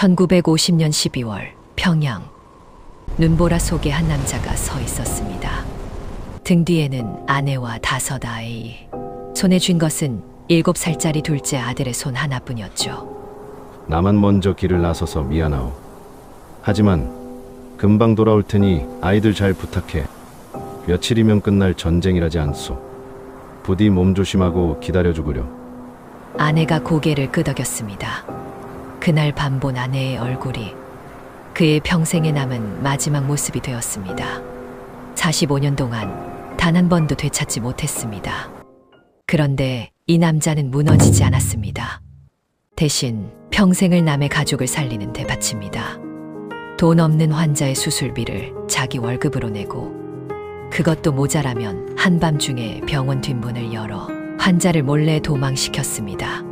1950년 12월 평양. 눈보라 속에 한 남자가 서 있었습니다. 등 뒤에는 아내와 5 아이. 손에 쥔 것은 7살짜리 둘째 아들의 손 하나뿐이었죠. 나만 먼저 길을 나서서 미안하오. 하지만 금방 돌아올 테니 아이들 잘 부탁해. 며칠이면 끝날 전쟁이라지 않소. 부디 몸 조심하고 기다려주구려. 아내가 고개를 끄덕였습니다. 그날 밤 본 아내의 얼굴이 그의 평생에 남은 마지막 모습이 되었습니다. 45년 동안 단 한 번도 되찾지 못했습니다. 그런데 이 남자는 무너지지 않았습니다. 대신 평생을 남의 가족을 살리는 데 바칩니다. 돈 없는 환자의 수술비를 자기 월급으로 내고, 그것도 모자라면 한밤중에 병원 뒷문을 열어 환자를 몰래 도망시켰습니다.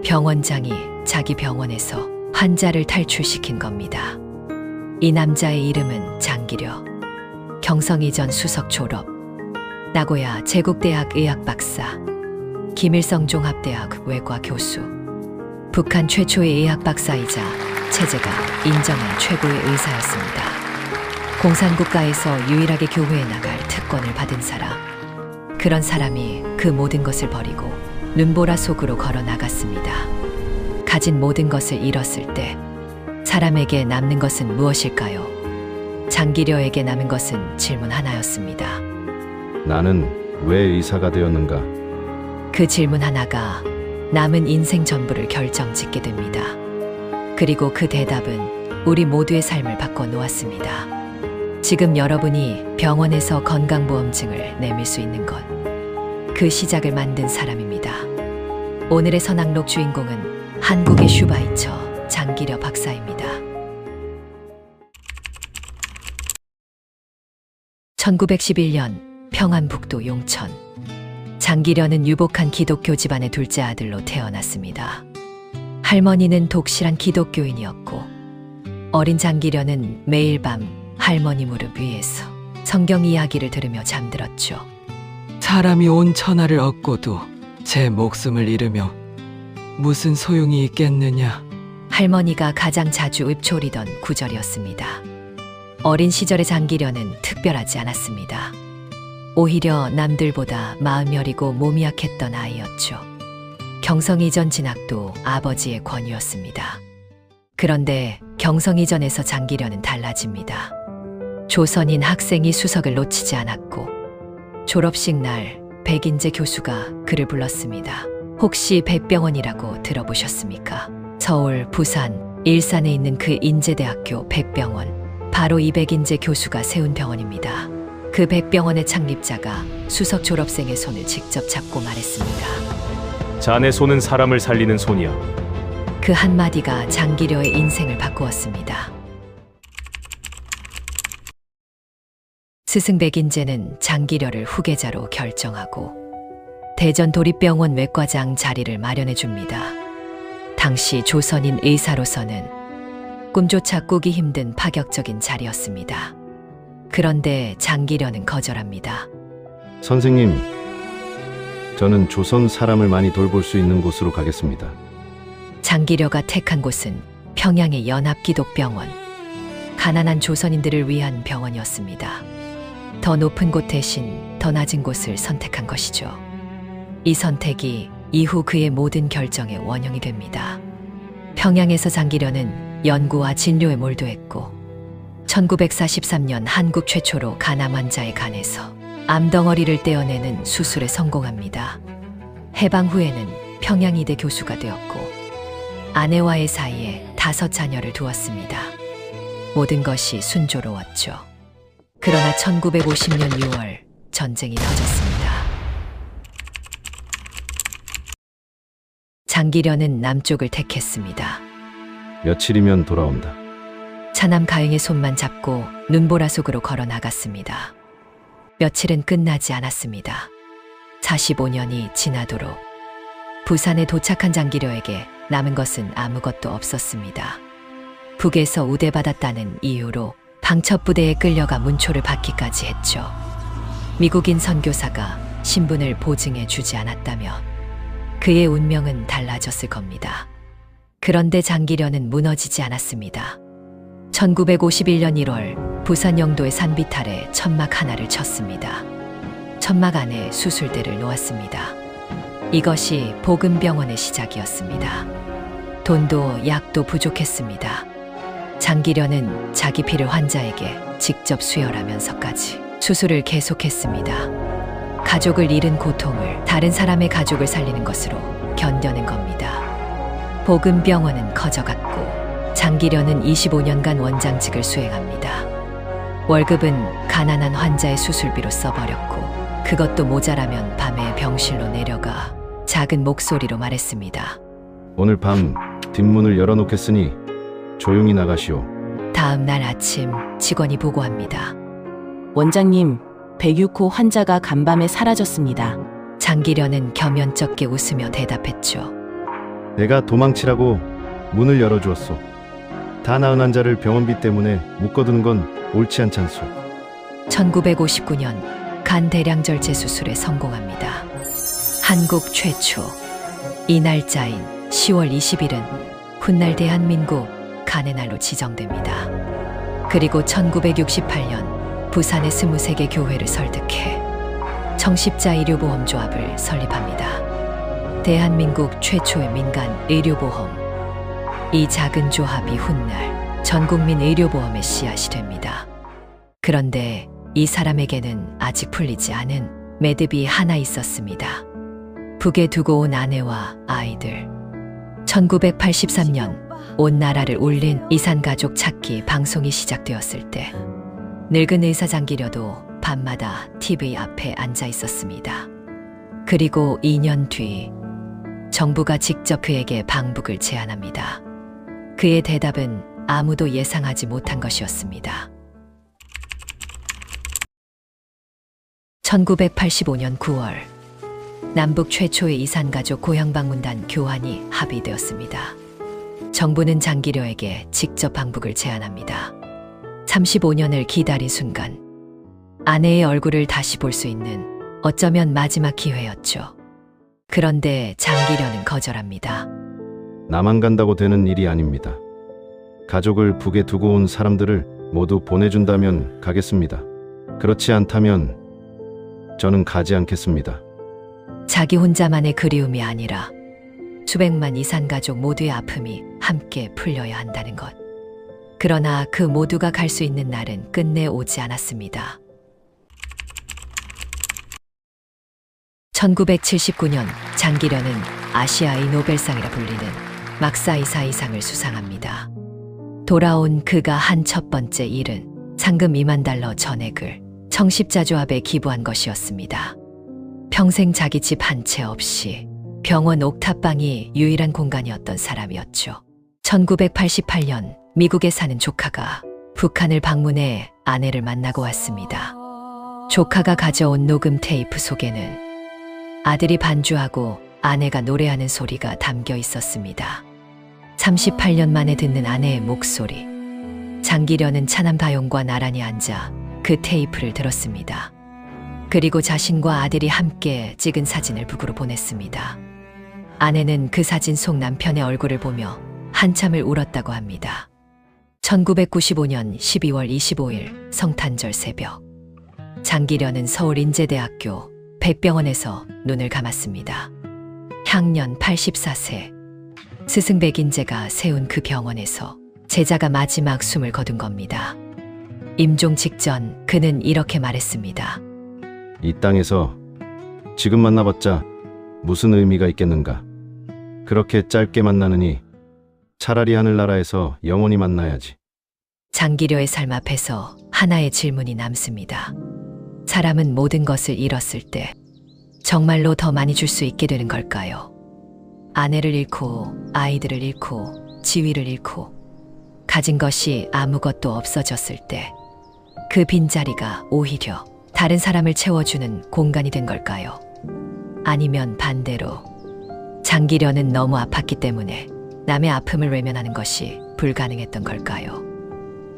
병원장이 자기 병원에서 환자를 탈출시킨 겁니다. 이 남자의 이름은 장기려. 경성이전 수석 졸업, 나고야 제국대학 의학 박사, 김일성 종합대학 외과 교수, 북한 최초의 의학 박사이자 체제가 인정한 최고의 의사였습니다. 공산국가에서 유일하게 교회에 나갈 특권을 받은 사람. 그런 사람이 그 모든 것을 버리고 눈보라 속으로 걸어 나갔습니다. 가진 모든 것을 잃었을 때 사람에게 남는 것은 무엇일까요? 장기려에게 남은 것은 질문 하나였습니다. 나는 왜 의사가 되었는가? 그 질문 하나가 남은 인생 전부를 결정짓게 됩니다. 그리고 그 대답은 우리 모두의 삶을 바꿔 놓았습니다. 지금 여러분이 병원에서 건강보험증을 내밀 수 있는 것, 그 시작을 만든 사람입니다. 오늘의 선악록 주인공은 한국의 슈바이처 장기려 박사입니다. 1911년 평안북도 용천. 장기려는 유복한 기독교 집안의 둘째 아들로 태어났습니다. 할머니는 독실한 기독교인이었고, 어린 장기려는 매일 밤 할머니 무릎 위에서 성경 이야기를 들으며 잠들었죠. 사람이 온 천하를 얻고도 제 목숨을 잃으며 무슨 소용이 있겠느냐. 할머니가 가장 자주 읊조리던 구절이었습니다. 어린 시절의 장기려는 특별하지 않았습니다. 오히려 남들보다 마음이 여리고 몸이 약했던 아이였죠. 경성이전 진학도 아버지의 권유였습니다. 그런데 경성이전에서 장기려는 달라집니다. 조선인 학생이 수석을 놓치지 않았고, 졸업식 날 백인재 교수가 그를 불렀습니다. 혹시 백병원이라고 들어보셨습니까? 서울, 부산, 일산에 있는 그 인제대학교 백병원, 바로 이 백인재 교수가 세운 병원입니다. 그 백병원의 창립자가 수석 졸업생의 손을 직접 잡고 말했습니다. 자네 손은 사람을 살리는 손이야. 그 한마디가 장기려의 인생을 바꾸었습니다. 스승 백인재는 장기려를 후계자로 결정하고 대전 도립병원 외과장 자리를 마련해 줍니다. 당시 조선인 의사로서는 꿈조차 꾸기 힘든 파격적인 자리였습니다. 그런데 장기려는 거절합니다. 선생님, 저는 조선 사람을 많이 돌볼 수 있는 곳으로 가겠습니다. 장기려가 택한 곳은 평양의 연합기독병원, 가난한 조선인들을 위한 병원이었습니다. 더 높은 곳 대신 더 낮은 곳을 선택한 것이죠. 이 선택이 이후 그의 모든 결정의 원형이 됩니다. 평양에서 장기려는 연구와 진료에 몰두했고, 1943년 한국 최초로 간암 환자의 간에서 암덩어리를 떼어내는 수술에 성공합니다. 해방 후에는 평양이대 교수가 되었고, 아내와의 사이에 5 자녀를 두었습니다. 모든 것이 순조로웠죠. 그러나 1950년 6월 전쟁이 터졌습니다. 장기려는 남쪽을 택했습니다. 며칠이면 돌아온다. 차남 가영의 손만 잡고 눈보라 속으로 걸어 나갔습니다. 며칠은 끝나지 않았습니다. 45년이 지나도록 부산에 도착한 장기려에게 남은 것은 아무것도 없었습니다. 북에서 우대받았다는 이유로 방첩부대에 끌려가 문초를 받기까지 했죠. 미국인 선교사가 신분을 보증해 주지 않았다면 그의 운명은 달라졌을 겁니다. 그런데 장기련은 무너지지 않았습니다. 1951년 1월 부산 영도의 산비탈에 천막 하나를 쳤습니다. 천막 안에 수술대를 놓았습니다. 이것이 복음병원의 시작이었습니다. 돈도 약도 부족했습니다. 장기련은 자기 피를 환자에게 직접 수혈하면서까지 수술을 계속했습니다. 가족을 잃은 고통을 다른 사람의 가족을 살리는 것으로 견뎌낸 겁니다. 복음병원은 커져갔고 장기련은 25년간 원장직을 수행합니다. 월급은 가난한 환자의 수술비로 써버렸고 그것도 모자라면 밤에 병실로 내려가 작은 목소리로 말했습니다. 오늘 밤 뒷문을 열어놓겠으니 조용히 나가시오. 다음 날 아침 직원이 보고합니다. 원장님, 106호 환자가 간밤에 사라졌습니다. 장기련은 겸연쩍게 웃으며 대답했죠. 내가 도망치라고 문을 열어주었소. 다 나은 환자를 병원비 때문에 묶어두는 건 옳지 않잖소. 1959년 간 대량절제 수술에 성공합니다. 한국 최초. 이 날짜인 10월 20일은 훗날 대한민국 간의 날로 지정됩니다. 그리고 1968년 부산의 23개 교회를 설득해 청십자 의료보험조합을 설립합니다. 대한민국 최초의 민간 의료보험. 이 작은 조합이 훗날 전국민 의료보험의 씨앗이 됩니다. 그런데 이 사람에게는 아직 풀리지 않은 매듭이 하나 있었습니다. 북에 두고 온 아내와 아이들. 1983년 온 나라를 울린 이산가족 찾기 방송이 시작되었을 때 늙은 의사 장기려도 밤마다 TV 앞에 앉아 있었습니다. 그리고 2년 뒤 정부가 직접 그에게 방북을 제안합니다. 그의 대답은 아무도 예상하지 못한 것이었습니다. 1985년 9월 남북 최초의 이산가족 고향방문단 교환이 합의되었습니다. 정부는 장기려에게 직접 방북을 제안합니다. 35년을 기다린 순간 아내의 얼굴을 다시 볼 수 있는 어쩌면 마지막 기회였죠. 그런데 장기려는 거절합니다. 나만 간다고 되는 일이 아닙니다. 가족을 북에 두고 온 사람들을 모두 보내준다면 가겠습니다. 그렇지 않다면 저는 가지 않겠습니다. 자기 혼자만의 그리움이 아니라 수백만 이산가족 모두의 아픔이 함께 풀려야 한다는 것. 그러나 그 모두가 갈 수 있는 날은 끝내 오지 않았습니다. 1979년 장기려는 아시아의 노벨상이라 불리는 막사이사이상을 수상합니다. 돌아온 그가 한 첫 번째 일은 상금 $20,000 전액을 청십자조합에 기부한 것이었습니다. 평생 자기 집 한 채 없이 병원 옥탑방이 유일한 공간이었던 사람이었죠. 1988년 미국에 사는 조카가 북한을 방문해 아내를 만나고 왔습니다. 조카가 가져온 녹음 테이프 속에는 아들이 반주하고 아내가 노래하는 소리가 담겨 있었습니다. 38년 만에 듣는 아내의 목소리. 장기려는 차남다용과 나란히 앉아 그 테이프를 들었습니다. 그리고 자신과 아들이 함께 찍은 사진을 북으로 보냈습니다. 아내는 그 사진 속 남편의 얼굴을 보며 한참을 울었다고 합니다. 1995년 12월 25일 성탄절 새벽. 장기려는 서울인제대학교 백병원에서 눈을 감았습니다. 향년 84세. 스승 백인재가 세운 그 병원에서 제자가 마지막 숨을 거둔 겁니다. 임종 직전 그는 이렇게 말했습니다. 이 땅에서 지금 만나봤자 무슨 의미가 있겠는가. 그렇게 짧게 만나느니 차라리 하늘나라에서 영원히 만나야지. 장기려의 삶 앞에서 하나의 질문이 남습니다. 사람은 모든 것을 잃었을 때 정말로 더 많이 줄 수 있게 되는 걸까요? 아내를 잃고 아이들을 잃고 지위를 잃고 가진 것이 아무것도 없어졌을 때 그 빈자리가 오히려 다른 사람을 채워주는 공간이 된 걸까요? 아니면 반대로 장기려는 너무 아팠기 때문에 남의 아픔을 외면하는 것이 불가능했던 걸까요?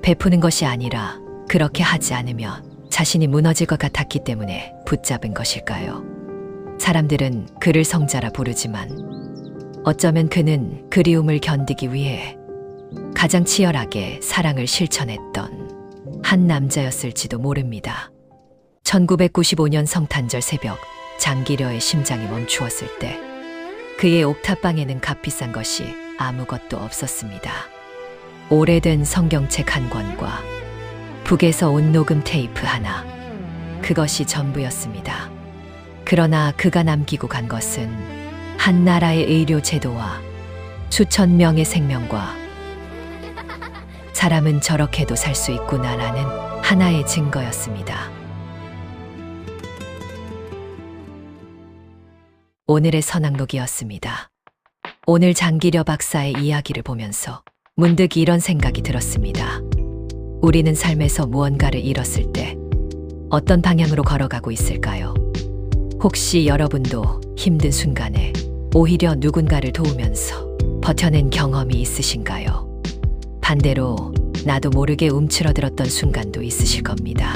베푸는 것이 아니라 그렇게 하지 않으면 자신이 무너질 것 같았기 때문에 붙잡은 것일까요? 사람들은 그를 성자라 부르지만 어쩌면 그는 그리움을 견디기 위해 가장 치열하게 사랑을 실천했던 한 남자였을지도 모릅니다. 1995년 성탄절 새벽, 장기려의 심장이 멈추었을 때 그의 옥탑방에는 값비싼 것이 아무것도 없었습니다. 오래된 성경책 한 권과 북에서 온 녹음 테이프 하나, 그것이 전부였습니다. 그러나 그가 남기고 간 것은 한 나라의 의료 제도와 수천 명의 생명과 사람은 저렇게도 살 수 있구나라는 하나의 증거였습니다. 오늘의 선악록이었습니다. 오늘 장기려 박사의 이야기를 보면서 문득 이런 생각이 들었습니다. 우리는 삶에서 무언가를 잃었을 때 어떤 방향으로 걸어가고 있을까요? 혹시 여러분도 힘든 순간에 오히려 누군가를 도우면서 버텨낸 경험이 있으신가요? 반대로 나도 모르게 움츠러들었던 순간도 있으실 겁니다.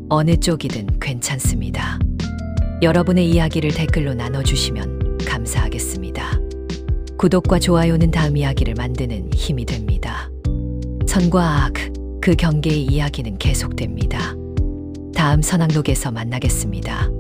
어느 쪽이든 괜찮습니다. 여러분의 이야기를 댓글로 나눠주시면 감사하겠습니다. 구독과 좋아요는 다음 이야기를 만드는 힘이 됩니다. 선과 악, 그 경계의 이야기는 계속됩니다. 다음 선악록에서 만나겠습니다.